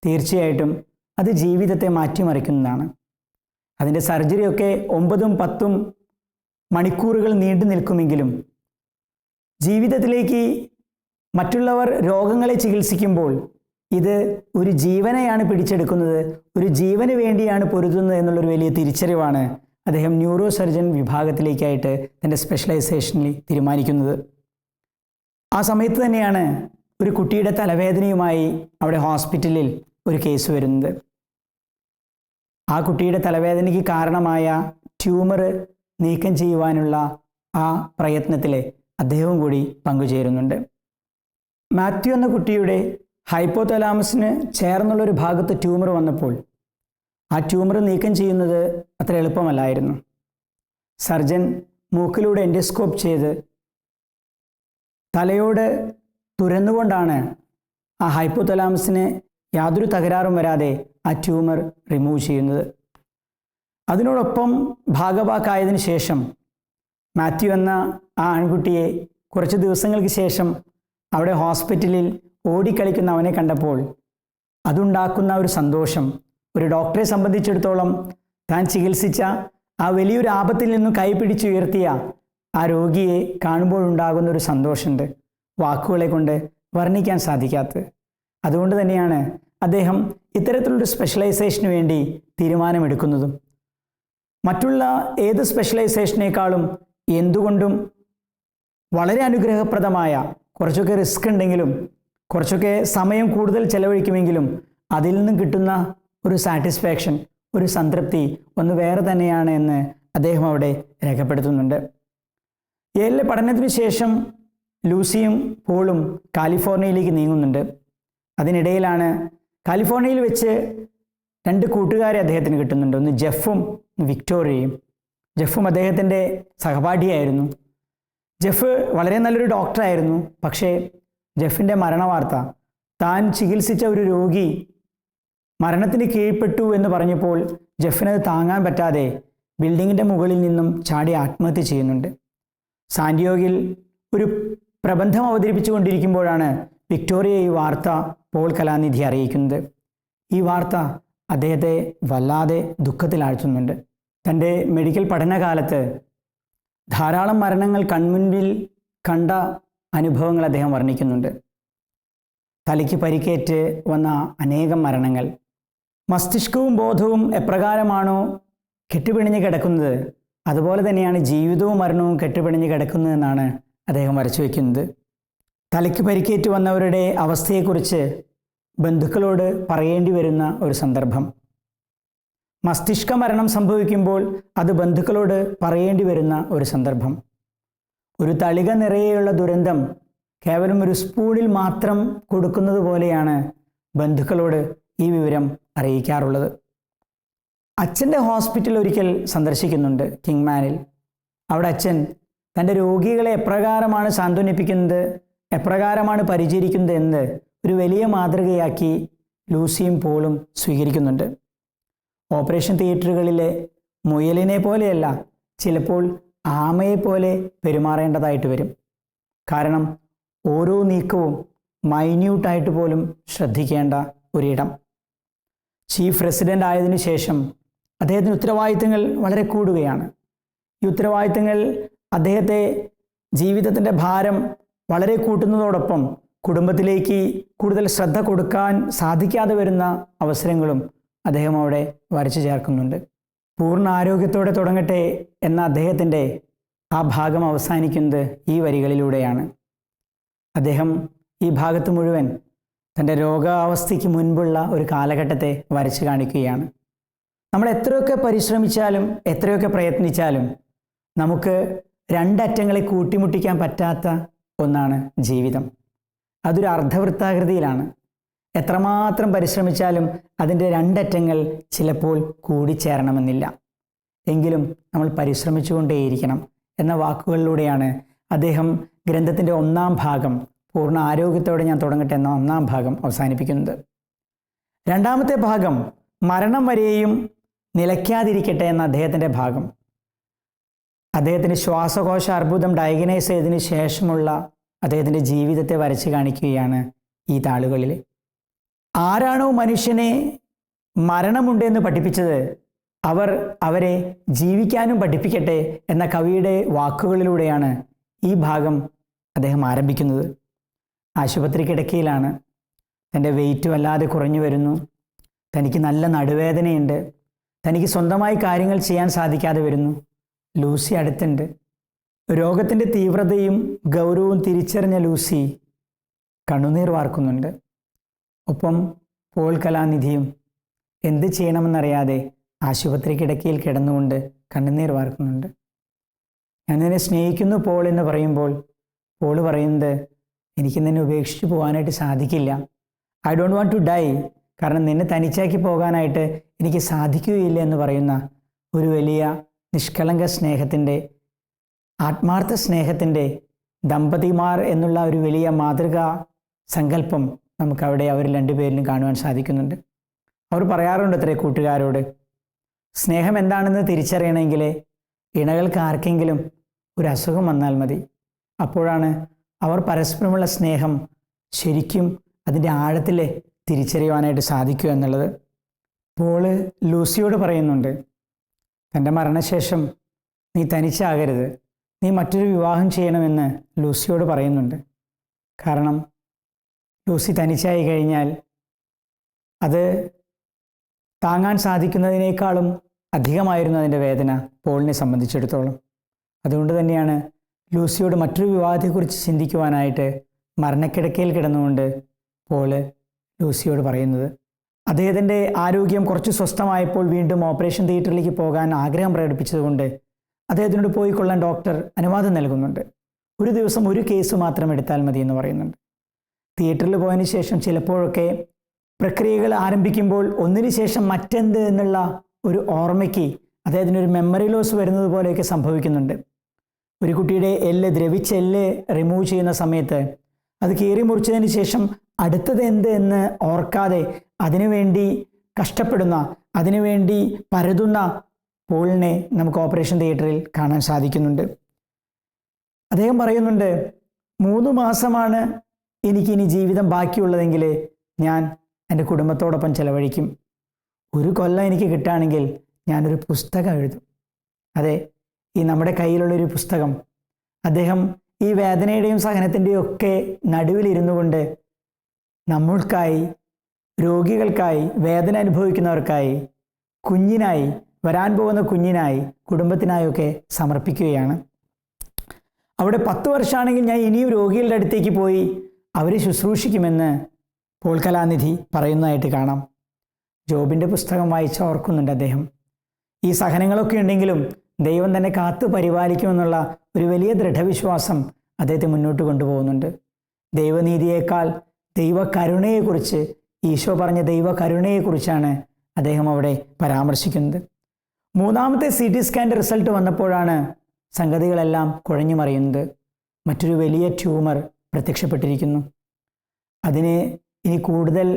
തീർച്ചയായിട്ടും അത് ജീവിതത്തെ മാറ്റിമറിക്കുന്നതാണ്. അതിൻ്റെ സർജറിയൊക്കെ 9-10 മണിക്കൂറുകൾ നീണ്ടു നിൽക്കുമെങ്കിലും ജീവിതത്തിലേക്ക് മറ്റുള്ളവർ രോഗങ്ങളെ ചികിത്സിക്കുമ്പോൾ ഇത് ഒരു ജീവനെയാണ് പിടിച്ചെടുക്കുന്നത്, ഒരു ജീവന് വേണ്ടിയാണ് പൊരുതുന്നത് എന്നുള്ളൊരു വലിയ തിരിച്ചറിവാണ് അദ്ദേഹം ന്യൂറോ സർജൻ വിഭാഗത്തിലേക്കായിട്ട് തൻ്റെ സ്പെഷ്യലൈസേഷനിൽ തീരുമാനിക്കുന്നത്. ആ സമയത്ത് തന്നെയാണ് ഒരു കുട്ടിയുടെ തലവേദനയുമായി അവിടെ ഹോസ്പിറ്റലിൽ ഒരു കേസ് വരുന്നത്. ആ കുട്ടിയുടെ തലവേദനയ്ക്ക് കാരണമായ ട്യൂമർ നീക്കം ചെയ്യുവാനുള്ള ആ പ്രയത്നത്തിൽ അദ്ദേഹവും കൂടി പങ്കുചേരുന്നുണ്ട്. മാത്യു എന്ന കുട്ടിയുടെ ഹൈപ്പോതലാമസിന് ചേർന്നുള്ളൊരു ഭാഗത്ത് ട്യൂമർ വന്നപ്പോൾ ആ ട്യൂമർ നീക്കം ചെയ്യുന്നത് അത്ര എളുപ്പമല്ലായിരുന്നു. സർജൻ മൂക്കിലൂടെ എൻഡോസ്കോപ്പ് ചെയ്ത് തലയോട് തുരന്നുകൊണ്ടാണ് ആ ഹൈപ്പോതലാമസിന് യാതൊരു തകരാറും വരാതെ ആ ട്യൂമർ റിമൂവ് ചെയ്യുന്നത്. അതിനോടൊപ്പം ഭാഗവാക്കായതിനു ശേഷം മാത്യു എന്ന ആ ആൺകുട്ടിയെ കുറച്ച് ദിവസങ്ങൾക്ക് ശേഷം അവിടെ ഹോസ്പിറ്റലിൽ ഓടിക്കളിക്കുന്ന അവനെ കണ്ടപ്പോൾ അതുണ്ടാക്കുന്ന ഒരു സന്തോഷം ഒരു ഡോക്ടറെ സംബന്ധിച്ചിടത്തോളം താൻ ചികിത്സിച്ച ആ വലിയൊരു ആപത്തിൽ നിന്നും കൈപിടിച്ചുയർത്തിയ ആ രോഗിയെ കാണുമ്പോഴുണ്ടാകുന്ന ഒരു സന്തോഷമുണ്ട്, വാക്കുകളെ കൊണ്ട് വർണ്ണിക്കാൻ സാധിക്കാത്തത്. അതുകൊണ്ട് തന്നെയാണ് അദ്ദേഹം ഇത്തരത്തിലൊരു സ്പെഷ്യലൈസേഷന് വേണ്ടി തീരുമാനമെടുക്കുന്നതും. മറ്റുള്ള ഏത് സ്പെഷ്യലൈസേഷനേക്കാളും എന്തുകൊണ്ടും വളരെ അനുഗ്രഹപ്രദമായ, കുറച്ചൊക്കെ റിസ്ക് ഉണ്ടെങ്കിലും കുറച്ചൊക്കെ സമയം കൂടുതൽ ചെലവഴിക്കുമെങ്കിലും അതിൽ നിന്നും കിട്ടുന്ന ഒരു സാറ്റിസ്ഫാക്ഷൻ, ഒരു സംതൃപ്തി ഒന്ന് വേറെ തന്നെയാണ് എന്ന് അദ്ദേഹം അവിടെ രേഖപ്പെടുത്തുന്നുണ്ട്. യേലിലെ പഠനത്തിന് ശേഷം ലൂസിയും പോളും കാലിഫോർണിയയിലേക്ക് നീങ്ങുന്നുണ്ട്. അതിനിടയിലാണ് കാലിഫോർണിയയിൽ വെച്ച് 2 കൂട്ടുകാരെ അദ്ദേഹത്തിന് കിട്ടുന്നുണ്ട്. ഒന്ന് ജെഫും വിക്ടോറിയയും. ജെഫും അദ്ദേഹത്തിൻ്റെ സഹപാഠിയായിരുന്നു. ജെഫ് വളരെ നല്ലൊരു ഡോക്ടറായിരുന്നു. പക്ഷേ ജെഫിൻ്റെ മരണവാർത്ത, താൻ ചികിത്സിച്ച ഒരു രോഗി മരണത്തിന് കീഴ്പ്പെട്ടു എന്ന് പറഞ്ഞപ്പോൾ ജെഫിനത് താങ്ങാൻ പറ്റാതെ ബിൽഡിങ്ങിൻ്റെ മുകളിൽ നിന്നും ചാടി ആത്മഹത്യ ചെയ്യുന്നുണ്ട്. സാന്റിയോഗയിൽ ഒരു പ്രബന്ധം അവതരിപ്പിച്ചു കൊണ്ടിരിക്കുമ്പോഴാണ് വിക്ടോറിയ ഈ വാർത്ത പോൾ കലാനിധി അറിയിക്കുന്നത്. ഈ വാർത്ത അദ്ദേഹത്തെ വല്ലാതെ ദുഃഖത്തിലാഴ്ത്തുന്നുണ്ട്. തൻ്റെ മെഡിക്കൽ പഠനകാലത്ത് ധാരാളം മരണങ്ങൾ കൺമുൻപിൽ കണ്ട അനുഭവങ്ങൾ അദ്ദേഹം വർണ്ണിക്കുന്നുണ്ട്. തലയ്ക്ക് പരിക്കേറ്റ് വന്ന അനേകം മരണങ്ങൾ. മസ്തിഷ്കവും ബോധവും എപ്രകാരമാണോ കെട്ടുപിണഞ്ഞ് കിടക്കുന്നത്, അതുപോലെ തന്നെയാണ് ജീവിതവും മരണവും കെട്ടുപിണഞ്ഞ് കിടക്കുന്നതെന്നാണ് അദ്ദേഹം വരച്ചു വയ്ക്കുന്നത്. തലയ്ക്ക് പരിക്കേറ്റ് വന്നവരുടെ അവസ്ഥയെക്കുറിച്ച് ബന്ധുക്കളോട് പറയേണ്ടി വരുന്ന ഒരു സന്ദർഭം. മസ്തിഷ്ക മരണം സംഭവിക്കുമ്പോൾ അത് ബന്ധുക്കളോട് പറയേണ്ടി വരുന്ന ഒരു സന്ദർഭം. ഒരു തളിക നിറയെയുള്ള ദുരന്തം കേവലം ഒരു സ്പൂണിൽ മാത്രം കൊടുക്കുന്നത് പോലെയാണ് ബന്ധുക്കളോട് ഈ വിവരം അറിയിക്കാറുള്ളത്. അച്ഛൻ്റെ ഹോസ്പിറ്റൽ ഒരിക്കൽ സന്ദർശിക്കുന്നുണ്ട് കിങ്മാനിൽ. അവിടെ അച്ഛൻ തൻ്റെ രോഗികളെ എപ്രകാരമാണ് സാന്ത്വനിപ്പിക്കുന്നത്, എപ്രകാരമാണ് പരിചരിക്കുന്നത് എന്ന് ഒരു വലിയ മാതൃകയാക്കി ലൂസിയും പോളും സ്വീകരിക്കുന്നുണ്ട്. ഓപ്പറേഷൻ തിയേറ്ററുകളിലെ മുയലിനെ പോലെയല്ല, ചിലപ്പോൾ ആമയെപ്പോലെ പെരുമാറേണ്ടതായിട്ട് വരും. കാരണം ഓരോ നീക്കവും മൈന്യൂട്ടായിട്ട് പോലും ശ്രദ്ധിക്കേണ്ട ഒരിടം. ചീഫ് റെസിഡൻ്റ് ആയതിനു ശേഷം അദ്ദേഹത്തിന് ഉത്തരവാദിത്തങ്ങൾ വളരെ കൂടുകയാണ്. ഈ ഉത്തരവാദിത്തങ്ങൾ അദ്ദേഹത്തെ ജീവിതത്തിൻ്റെ ഭാരം വളരെ കൂട്ടുന്നതോടൊപ്പം കുടുംബത്തിലേക്ക് കൂടുതൽ ശ്രദ്ധ കൊടുക്കാൻ സാധിക്കാതെ വരുന്ന അവസരങ്ങളും അദ്ദേഹം അവിടെ വരച്ചു ചേർക്കുന്നുണ്ട്. പൂർണ്ണ ആരോഗ്യത്തോടെ തുടങ്ങട്ടെ എന്ന അദ്ദേഹത്തിൻ്റെ ആ ഭാഗം അവസാനിക്കുന്നത് ഈ വരികളിലൂടെയാണ്. അദ്ദേഹം ഈ ഭാഗത്ത് മുഴുവൻ തൻ്റെ രോഗാവസ്ഥയ്ക്ക് മുൻപുള്ള ഒരു കാലഘട്ടത്തെ വരച്ചു കാണിക്കുകയാണ്. നമ്മൾ എത്രയൊക്കെ പരിശ്രമിച്ചാലും എത്രയൊക്കെ പ്രയത്നിച്ചാലും നമുക്ക് രണ്ടറ്റങ്ങളെ കൂട്ടിമുട്ടിക്കാൻ പറ്റാത്ത ഒന്നാണ് ജീവിതം. അതൊരു അർദ്ധവൃത്താകൃതിയിലാണ്. എത്രമാത്രം പരിശ്രമിച്ചാലും അതിൻ്റെ രണ്ടറ്റങ്ങൾ ചിലപ്പോൾ കൂടിച്ചേരണമെന്നില്ല. എങ്കിലും നമ്മൾ പരിശ്രമിച്ചുകൊണ്ടേയിരിക്കണം എന്ന വാക്കുകളിലൂടെയാണ് അദ്ദേഹം ഗ്രന്ഥത്തിൻ്റെ 1-ാം ഭാഗം, പൂർണ്ണ ആരോഗ്യത്തോടെ ഞാൻ തുടങ്ങട്ടെ എന്ന 1-ാം ഭാഗം അവസാനിപ്പിക്കുന്നത്. 2-ാമത്തെ ഭാഗം മരണം വരെയും നിലയ്ക്കാതിരിക്കട്ടെ എന്ന അദ്ദേഹത്തിൻ്റെ ഭാഗം. അദ്ദേഹത്തിൻ്റെ ശ്വാസകോശ അർബുദം ഡയഗ്നൈസ് ചെയ്തതിന് ശേഷമുള്ള അദ്ദേഹത്തിൻ്റെ ജീവിതത്തെ വരച്ച് കാണിക്കുകയാണ് ഈ താളുകളിൽ. ആരാണോ മനുഷ്യനെ മരണമുണ്ടെന്ന് പഠിപ്പിച്ചത്, അവർ അവരെ ജീവിക്കാനും പഠിപ്പിക്കട്ടെ എന്ന കവിയുടെ വാക്കുകളിലൂടെയാണ് ഈ ഭാഗം അദ്ദേഹം ആരംഭിക്കുന്നത്. ആശുപത്രി കിടക്കയിലാണ്. തൻ്റെ വെയിറ്റ് വല്ലാതെ കുറഞ്ഞു വരുന്നു. തനിക്ക് നല്ല നടുവേദനയുണ്ട്. തനിക്ക് സ്വന്തമായി കാര്യങ്ങൾ ചെയ്യാൻ സാധിക്കാതെ വരുന്നു. ലൂസി അടുത്തുണ്ട്. രോഗത്തിൻ്റെ തീവ്രതയും ഗൗരവവും തിരിച്ചറിഞ്ഞ ലൂസി കണ്ണുനീർ വാർക്കുന്നുണ്ട്. ഒപ്പം പോൾ കലാനിധിയും എന്ത് ചെയ്യണമെന്നറിയാതെ ആശുപത്രി കിടക്കയിൽ കിടന്നുകൊണ്ട് കണ്ണുനീർ വാർക്കുന്നുണ്ട്. ഞാൻ നിന്നെ സ്നേഹിക്കുന്നു പോൾ എന്ന് പറയുമ്പോൾ പോൾ പറയുന്നത്, എനിക്ക് നിന്നെ ഉപേക്ഷിച്ച് പോകാനായിട്ട് സാധിക്കില്ല. I don't want to die. കാരണം നിന്നെ തനിച്ചാക്കി പോകാനായിട്ട് എനിക്ക് സാധിക്കുകയില്ല എന്ന് പറയുന്ന ഒരു വലിയ നിഷ്കളങ്ക സ്നേഹത്തിൻ്റെ, ആത്മാർത്ഥ സ്നേഹത്തിൻ്റെ ദമ്പതിമാർ എന്നുള്ള ഒരു വലിയ മാതൃകാ സങ്കല്പം നമുക്കവിടെ അവർ രണ്ടുപേരിലും കാണുവാൻ സാധിക്കുന്നുണ്ട്. അവർ പറയാറുണ്ട് അത്രേ കൂട്ടുകാരോട്, സ്നേഹം എന്താണെന്ന് തിരിച്ചറിയണമെങ്കിൽ ഇണകൾക്ക് ആർക്കെങ്കിലും ഒരു അസുഖം വന്നാൽ മതി. അപ്പോഴാണ് അവർ പരസ്പരമുള്ള സ്നേഹം ശരിക്കും അതിൻ്റെ ആഴത്തിൽ തിരിച്ചറിയുവാനായിട്ട് സാധിക്കുക എന്നുള്ളത്. പോള് ലൂസിയോട് പറയുന്നുണ്ട്, തൻ്റെ മരണശേഷം നീ തനിച്ചാകരുത്, നീ മറ്റൊരു വിവാഹം ചെയ്യണമെന്ന് ലൂസിയോട് പറയുന്നുണ്ട്. കാരണം ലൂസി തനിച്ചായി കഴിഞ്ഞാൽ അത് താങ്ങാൻ സാധിക്കുന്നതിനേക്കാളും അധികമായിരുന്നു അതിൻ്റെ വേദന പോളിനെ സംബന്ധിച്ചിടത്തോളം. അതുകൊണ്ട് തന്നെയാണ് ലൂസിയോട് മറ്റൊരു വിവാഹത്തെക്കുറിച്ച് ചിന്തിക്കുവാനായിട്ട് മരണക്കിടക്കയിൽ കിടന്നുകൊണ്ട് പോള് ലൂസിയോട് പറയുന്നത്. അദ്ദേഹത്തിൻ്റെ ആരോഗ്യം കുറച്ച് സ്വസ്ഥമായപ്പോൾ വീണ്ടും ഓപ്പറേഷൻ തിയേറ്ററിലേക്ക് പോകാൻ ആഗ്രഹം പ്രകടിപ്പിച്ചതുകൊണ്ട് അദ്ദേഹത്തിനോട് പോയിക്കൊള്ളാൻ ഡോക്ടർ അനുവാദം നൽകുന്നുണ്ട്. ഒരു ദിവസം ഒരു കേസ് മാത്രം എടുത്താൽ മതി എന്ന് പറയുന്നുണ്ട്. തിയേറ്ററിൽ പോയതിന് ശേഷം ചിലപ്പോഴൊക്കെ പ്രക്രിയകൾ ആരംഭിക്കുമ്പോൾ ഒന്നിനു ശേഷം മറ്റെന്ത് എന്നുള്ള ഒരു ഓർമ്മയ്ക്ക് അദ്ദേഹത്തിനൊരു മെമ്മറി ലോസ് വരുന്നത് പോലെയൊക്കെ സംഭവിക്കുന്നുണ്ട്. ഒരു കുട്ടിയുടെ ദ്രവിച്ച എല്ല് റിമൂവ് ചെയ്യുന്ന സമയത്ത് അത് കീറി മുറിച്ചതിന് ശേഷം അടുത്തത് എന്ത് എന്ന് ഓർക്കാതെ അതിനുവേണ്ടി കഷ്ടപ്പെടുന്ന, അതിനുവേണ്ടി പരതുന്ന പോളിനെ നമുക്ക് ഓപ്പറേഷൻ തിയേറ്ററിൽ കാണാൻ സാധിക്കുന്നുണ്ട്. അദ്ദേഹം പറയുന്നുണ്ട്, 3 മാസമാണ് എനിക്കിനി ജീവിതം ബാക്കിയുള്ളതെങ്കിൽ ഞാൻ എൻ്റെ കുടുംബത്തോടൊപ്പം ചെലവഴിക്കും. 1 കൊല്ലം എനിക്ക് കിട്ടുകയാണെങ്കിൽ ഞാനൊരു പുസ്തകം എഴുതും. അതെ, ഈ നമ്മുടെ കയ്യിലുള്ളൊരു പുസ്തകം. അദ്ദേഹം ഈ വേദനയുടെയും സഹനത്തിൻ്റെയും ഒക്കെ നടുവിലിരുന്നു കൊണ്ട് നമ്മൾക്കായി, രോഗികൾക്കായി, വേദന അനുഭവിക്കുന്നവർക്കായി, കുഞ്ഞിനായി, വരാൻ പോകുന്ന കുഞ്ഞിനായി, കുടുംബത്തിനായൊക്കെ സമർപ്പിക്കുകയാണ്. അവിടെ 10 വർഷമാണെങ്കിൽ ഞാൻ ഇനിയും രോഗികളുടെ അടുത്തേക്ക് പോയി അവരെ ശുശ്രൂഷിക്കുമെന്ന് പോൾ കലാനിധി പറയുന്നതായിട്ട് കാണാം. ജോബിൻ്റെ പുസ്തകം വായിച്ച് ഓർക്കുന്നുണ്ട് അദ്ദേഹം. ഈ സഹനങ്ങളൊക്കെ ഉണ്ടെങ്കിലും ദൈവം തന്നെ കാത്തു പരിപാലിക്കുമെന്നുള്ള ഒരു വലിയ ദൃഢവിശ്വാസം അദ്ദേഹത്തെ മുന്നോട്ട് കൊണ്ടുപോകുന്നുണ്ട്. ദൈവനീതിയേക്കാൾ ദൈവകരുണയെക്കുറിച്ച്, ഈശോ പറഞ്ഞ ദൈവകരുണയെക്കുറിച്ചാണ് അദ്ദേഹം അവിടെ പരാമർശിക്കുന്നത്. 3ാമത്തെ CT സ്കാൻ്റെ റിസൾട്ട് വന്നപ്പോഴാണ് സംഗതികളെല്ലാം കുഴഞ്ഞു മറിയുന്നത്. മറ്റൊരു വലിയ ട്യൂമർ പ്രത്യക്ഷപ്പെട്ടിരിക്കുന്നു. അതിന് ഇനി കൂടുതൽ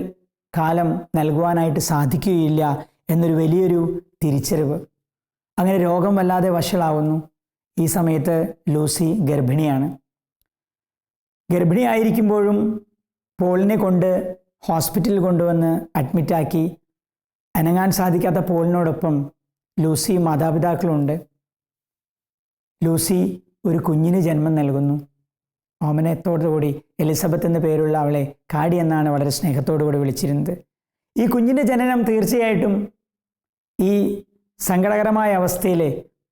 കാലം നൽകുവാനായിട്ട് സാധിക്കുകയില്ല എന്നൊരു വലിയൊരു തിരിച്ചറിവ്. അങ്ങനെ രോഗം വല്ലാതെ വഷളാവുന്നു. ഈ സമയത്ത് ലൂസി ഗർഭിണിയാണ്. ഗർഭിണിയായിരിക്കുമ്പോഴും പോളിനെ കൊണ്ട് ഹോസ്പിറ്റലിൽ കൊണ്ടുവന്ന് അഡ്മിറ്റാക്കി. അനങ്ങാൻ സാധിക്കാത്ത പോളിനോടൊപ്പം ലൂസി മാതാപിതാക്കളുണ്ട്. ലൂസി ഒരു കുഞ്ഞിന് ജന്മം നൽകുന്നു. ഓമനത്തോടുകൂടി എലിസബത്ത് എന്ന പേരുള്ള അവളെ കാടി എന്നാണ് വളരെ സ്നേഹത്തോടുകൂടി വിളിച്ചിരുന്നത്. ഈ കുഞ്ഞിൻ്റെ ജനനം തീർച്ചയായിട്ടും ഈ സങ്കടകരമായ അവസ്ഥയിൽ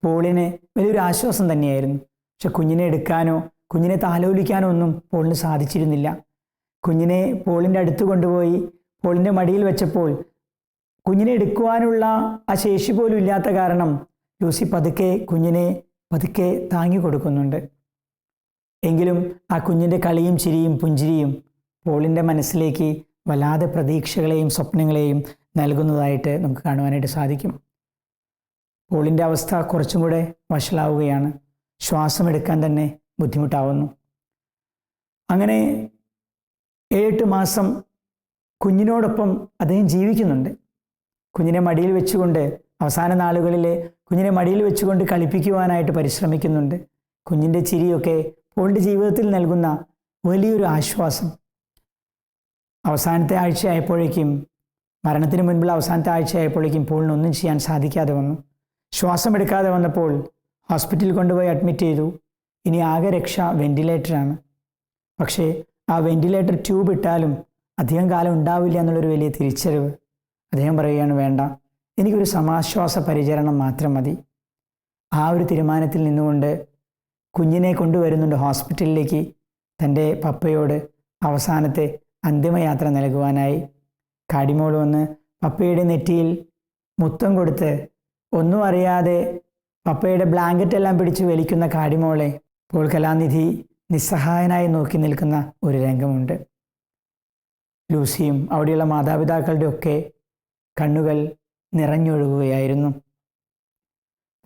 പോളിന് വലിയൊരു ആശ്വാസം തന്നെയായിരുന്നു. പക്ഷെ കുഞ്ഞിനെ എടുക്കാനോ കുഞ്ഞിനെ താലോലിക്കാനോ ഒന്നും പോളിന് സാധിച്ചിരുന്നില്ല. കുഞ്ഞിനെ പോളിൻ്റെ അടുത്ത് കൊണ്ടുപോയി പോളിൻ്റെ മടിയിൽ വെച്ചപ്പോൾ കുഞ്ഞിനെ എടുക്കുവാനുള്ള ആ ശേഷി പോലും ഇല്ലാത്ത കാരണം ലൂസി കുഞ്ഞിനെ പതുക്കെ താങ്ങി കൊടുക്കുന്നുണ്ട്. എങ്കിലും ആ കുഞ്ഞിൻ്റെ കളിയും ചിരിയും പുഞ്ചിരിയും പോളിൻ്റെ മനസ്സിലേക്ക് വല്ലാതെ പ്രതീക്ഷകളെയും സ്വപ്നങ്ങളെയും നൽകുന്നതായിട്ട് നമുക്ക് കാണുവാനായിട്ട് സാധിക്കും. പോളിൻ്റെ അവസ്ഥ കുറച്ചും കൂടെ വഷളാവുകയാണ്. ശ്വാസമെടുക്കാൻ തന്നെ ബുദ്ധിമുട്ടാവുന്നു. അങ്ങനെ 7-8 മാസം കുഞ്ഞിനോടൊപ്പം അദ്ദേഹം ജീവിക്കുന്നുണ്ട്. കുഞ്ഞിനെ മടിയിൽ വെച്ചുകൊണ്ട് അവസാന നാളുകളിൽ കുഞ്ഞിനെ മടിയിൽ വെച്ചുകൊണ്ട് കളിപ്പിക്കുവാനായിട്ട് പരിശ്രമിക്കുന്നുണ്ട്. കുഞ്ഞിൻ്റെ ചിരിയൊക്കെ പോളിൻ്റെ ജീവിതത്തിൽ നൽകുന്ന വലിയൊരു ആശ്വാസം. അവസാനത്തെ ആഴ്ചയായപ്പോഴേക്കും, മരണത്തിന് മുൻപുള്ള അവസാനത്തെ ആഴ്ചയായപ്പോഴേക്കും പോളിനൊന്നും ചെയ്യാൻ സാധിക്കാതെ വന്നു. ശ്വാസമെടുക്കാതെ വന്നപ്പോൾ ഹോസ്പിറ്റലിൽ കൊണ്ടുപോയി അഡ്മിറ്റ് ചെയ്തു. ഇനി ആകെ രക്ഷ വെൻറ്റിലേറ്ററാണ്. പക്ഷേ ആ വെൻറ്റിലേറ്റർ ട്യൂബ് ഇട്ടാലും അധികം കാലം ഉണ്ടാവില്ല എന്നുള്ളൊരു വലിയ തിരിച്ചറിവ്. അദ്ദേഹം പറയുകയാണ്, വേണ്ട, എനിക്കൊരു സമാശ്വാസ പരിചരണം മാത്രം മതി. ആ ഒരു തീരുമാനത്തിൽ നിന്നുകൊണ്ട് കുഞ്ഞിനെ കൊണ്ടുവരുന്നുണ്ട് ഹോസ്പിറ്റലിലേക്ക്. തൻ്റെ പപ്പയോട് അവസാനത്തെ അന്തിമയാത്ര നൽകുവാനായി. കാടിമോൾ വന്ന് പപ്പയുടെ നെറ്റിയിൽ മുത്തം കൊടുത്ത് ഒന്നും അറിയാതെ പപ്പയുടെ ബ്ലാങ്കറ്റ് എല്ലാം പിടിച്ച് വലിക്കുന്ന കാടിമോളെ പോൾ കലാനിധി നിസ്സഹായനായി നോക്കി നിൽക്കുന്ന ഒരു രംഗമുണ്ട്. ലൂസിയും അവിടെയുള്ള മാതാപിതാക്കളുടെ ഒക്കെ കണ്ണുകൾ നിറഞ്ഞൊഴുകുകയായിരുന്നു.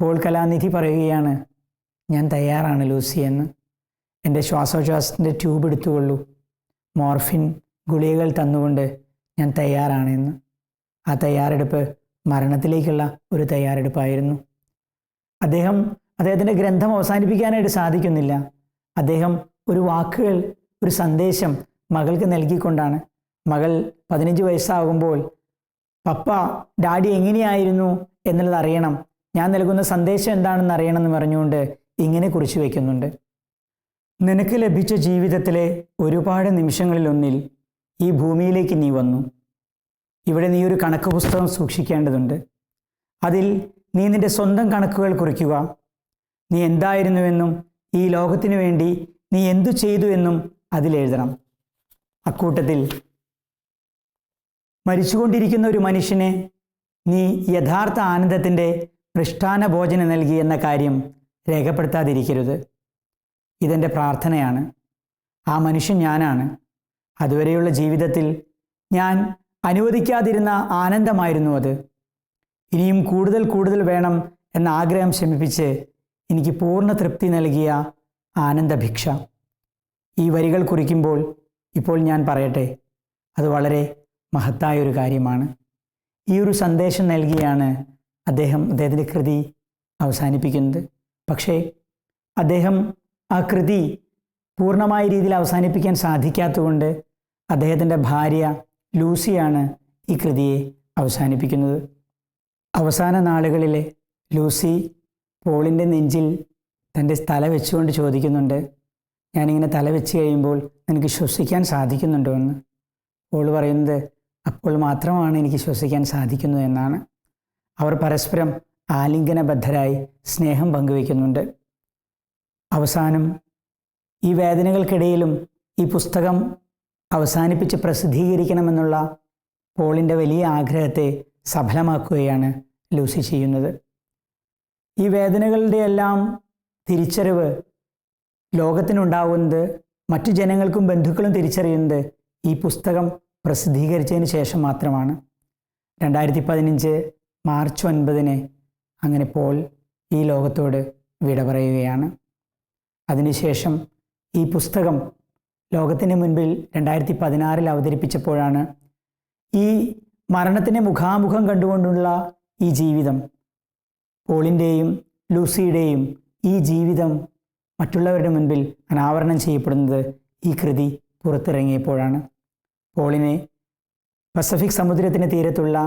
പോൾ കലാനിധി പറയുകയാണ്, ഞാൻ തയ്യാറാണ് ലൂസി എന്ന്. എൻ്റെ ശ്വാസോച്ഛ്വാസത്തിൻ്റെ ട്യൂബ് എടുത്തുകൊള്ളൂ, മോർഫിൻ ഗുളികകൾ തന്നുകൊണ്ട് ഞാൻ തയ്യാറാണ് എന്ന്. ആ തയ്യാറെടുപ്പ് മരണത്തിലേക്കുള്ള ഒരു തയ്യാറെടുപ്പായിരുന്നു. അദ്ദേഹത്തിൻ്റെ ഗ്രന്ഥം അവസാനിപ്പിക്കാനായിട്ട് സാധിക്കുന്നില്ല. അദ്ദേഹം ഒരു വാക്കുകൾ, ഒരു സന്ദേശം മകൾക്ക് നൽകിക്കൊണ്ടാണ്. മകൾ 15 വയസ്സാകുമ്പോൾ പപ്പ ഡാഡി എങ്ങനെയായിരുന്നു എന്നുള്ളത് അറിയണം, ഞാൻ നൽകുന്ന സന്ദേശം എന്താണെന്ന് അറിയണമെന്ന് പറഞ്ഞുകൊണ്ട് ഇങ്ങനെ കുറിച്ചു വയ്ക്കുന്നുണ്ട്. നിനക്ക് ലഭിച്ച ജീവിതത്തിലെ ഒരുപാട് നിമിഷങ്ങളിലൊന്നിൽ ഈ ഭൂമിയിലേക്ക് നീ വന്നു. ഇവിടെ നീ ഒരു കണക്ക് പുസ്തകം സൂക്ഷിക്കേണ്ടതുണ്ട്. അതിൽ നീ നിൻ്റെ സ്വന്തം കണക്കുകൾ കുറിക്കുക. നീ എന്തായിരുന്നുവെന്നും ഈ ലോകത്തിനു വേണ്ടി നീ എന്തു ചെയ്തു എന്നും അതിലെഴുതണം. അക്കൂട്ടത്തിൽ മരിച്ചുകൊണ്ടിരിക്കുന്ന ഒരു മനുഷ്യന് നീ യഥാർത്ഥ ആനന്ദത്തിൻ്റെ മൃഷ്ടാന്ന ഭോജനം നൽകി എന്ന കാര്യം രേഖപ്പെടുത്താതിരിക്കരുത്. ഇതെൻ്റെ പ്രാർത്ഥനയാണ്. ആ മനുഷ്യൻ ഞാനാണ്. അതുവരെയുള്ള ജീവിതത്തിൽ ഞാൻ അനുവദിക്കാതിരുന്ന ആനന്ദമായിരുന്നു അത്. ഇനിയും കൂടുതൽ കൂടുതൽ വേണം എന്ന ആഗ്രഹം ശമിപ്പിച്ച് എനിക്ക് പൂർണ്ണ തൃപ്തി നൽകിയ ആനന്ദഭിക്ഷ. ഈ വരികൾ കുറിക്കുമ്പോൾ ഇപ്പോൾ ഞാൻ പറയട്ടെ, അത് വളരെ മഹത്തായൊരു കാര്യമാണ്. ഈ ഒരു സന്ദേശം നൽകിയാണ് അദ്ദേഹത്തിൻ്റെ കൃതി അവസാനിപ്പിക്കുന്നത്. പക്ഷേ അദ്ദേഹം ആ കൃതി പൂർണ്ണമായ രീതിയിൽ അവസാനിപ്പിക്കാൻ സാധിക്കാത്തതുകൊണ്ട് അദ്ദേഹത്തിൻ്റെ ഭാര്യ ലൂസിയാണ് ഈ കൃതിയെ അവസാനിപ്പിക്കുന്നത്. അവസാന നാളുകളിലെ ലൂസി പോളിൻ്റെ നെഞ്ചിൽ തൻ്റെ തല വെച്ചുകൊണ്ട് ചോദിക്കുന്നുണ്ട്, ഞാനിങ്ങനെ തല വെച്ച് കഴിയുമ്പോൾ എനിക്ക് ശ്വസിക്കാൻ സാധിക്കുന്നുണ്ടോ എന്ന്. പോൾ പറയുന്നത്, അപ്പോൾ മാത്രമാണ് എനിക്ക് ശ്വസിക്കാൻ സാധിക്കുന്നത് എന്നാണ്. അവർ പരസ്പരം ആലിംഗനബദ്ധരായി സ്നേഹം പങ്കുവയ്ക്കുന്നുണ്ട്. അവസാനം ഈ വേദനകൾക്കിടയിലും ഈ പുസ്തകം അവസാനിപ്പിച്ച് പ്രസിദ്ധീകരിക്കണമെന്നുള്ള പോളിൻ്റെ വലിയ ആഗ്രഹത്തെ സഫലമാക്കുകയാണ് ലൂസി ചെയ്യുന്നത്. ഈ വേദനകളുടെ എല്ലാം തിരിച്ചറിവ് ലോകത്തിനുണ്ടാവുന്നത്, മറ്റു ജനങ്ങൾക്കും ബന്ധുക്കളും തിരിച്ചറിയുന്നത് ഈ പുസ്തകം പ്രസിദ്ധീകരിച്ചതിന് ശേഷം മാത്രമാണ്. 2015 മാർച്ച് 9 അങ്ങനെ പോൾ ഈ ലോകത്തോട് വിട പറയുകയാണ്. അതിനുശേഷം ഈ പുസ്തകം ലോകത്തിന് മുൻപിൽ 2016 അവതരിപ്പിച്ചപ്പോഴാണ് ഈ മരണത്തിനെ മുഖാമുഖം കണ്ടുകൊണ്ടുള്ള ഈ ജീവിതം, പോളിൻ്റെയും ലൂസിയുടെയും ഈ ജീവിതം മറ്റുള്ളവരുടെ മുൻപിൽ അനാവരണം ചെയ്യപ്പെടുന്നത് ഈ കൃതി പുറത്തിറങ്ങിയപ്പോഴാണ്. പോളിനെ പസഫിക് സമുദ്രത്തിന് തീരത്തുള്ള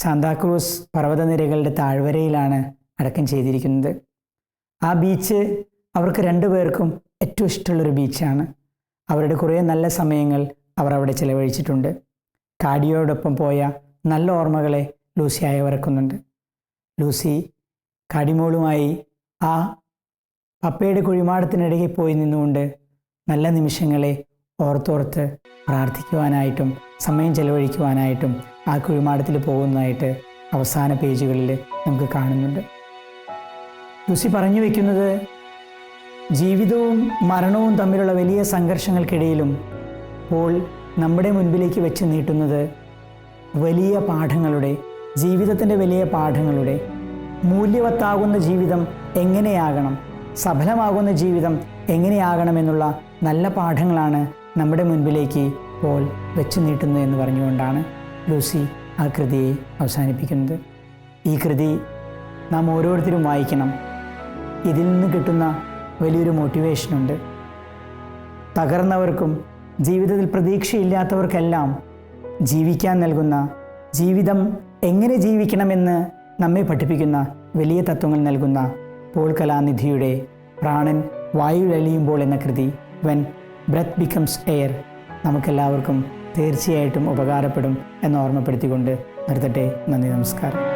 സാന്താക്രൂസ് പർവ്വതനിരകളുടെ താഴ്വരയിലാണ് അടക്കം ചെയ്തിരിക്കുന്നത്. ആ ബീച്ച് അവർക്ക് രണ്ടുപേർക്കും ഏറ്റവും ഇഷ്ടമുള്ളൊരു ബീച്ചാണ്. അവരുടെ കുറേ നല്ല സമയങ്ങൾ അവർ അവിടെ ചിലവഴിച്ചിട്ടുണ്ട്. കാഡിയോടൊപ്പം പോയ നല്ല ഓർമ്മകളെ ലൂസി അയവിറക്കുന്നുണ്ട്. ലൂസി കാഡിമോളുമായി ആ പപ്പയുടെ കുഴിമാടത്തിനിടയിൽ പോയി നിന്നുകൊണ്ട് നല്ല നിമിഷങ്ങളെ ഓർത്തോർത്ത് പ്രാർത്ഥിക്കുവാനായിട്ടും സമയം ചെലവഴിക്കുവാനായിട്ടും ആ കുഴിമാടത്തിൽ പോകുന്നതായിട്ട് അവസാന പേജുകളിൽ നമുക്ക് കാണുന്നുണ്ട്. ലൂസി പറഞ്ഞു വയ്ക്കുന്നത്, ജീവിതവും മരണവും തമ്മിലുള്ള വലിയ സംഘർഷങ്ങൾക്കിടയിലും പോൾ നമ്മുടെ മുൻപിലേക്ക് വെച്ച് നീട്ടുന്നത് വലിയ പാഠങ്ങളുടെ, ജീവിതത്തിൻ്റെ വലിയ പാഠങ്ങളുടെ, മൂല്യവത്താകുന്ന ജീവിതം എങ്ങനെയാകണം, സഫലമാകുന്ന ജീവിതം എങ്ങനെയാകണമെന്നുള്ള നല്ല പാഠങ്ങളാണ് നമ്മുടെ മുൻപിലേക്ക് പോൾ വെച്ച് നീട്ടുന്നു എന്ന് പറഞ്ഞുകൊണ്ടാണ് ലൂസി ആ കൃതിയെ അവസാനിപ്പിക്കുന്നത്. ഈ കൃതി നാം ഓരോരുത്തരും വായിക്കണം. ഇതിൽ നിന്ന് കിട്ടുന്ന വലിയൊരു മോട്ടിവേഷനുണ്ട്. തകർന്നവർക്കും ജീവിതത്തിൽ പ്രതീക്ഷയില്ലാത്തവർക്കെല്ലാം ജീവിക്കാൻ നൽകുന്ന, ജീവിതം എങ്ങനെ ജീവിക്കണമെന്ന് നമ്മെ പഠിപ്പിക്കുന്ന വലിയ തത്വങ്ങൾ നൽകുന്ന പോൾ കലാനിധിയുടെ പ്രാണൻ വായുവിലലിയുമ്പോൾ എന്ന കൃതി, വെൻ ബ്രെത്ത് ബിക്കംസ് എയർ, നമുക്കെല്ലാവർക്കും തീർച്ചയായിട്ടും ഉപകാരപ്പെടും എന്ന് ഓർമ്മപ്പെടുത്തിക്കൊണ്ട് നിർത്തട്ടെ. നന്ദി, നമസ്കാരം.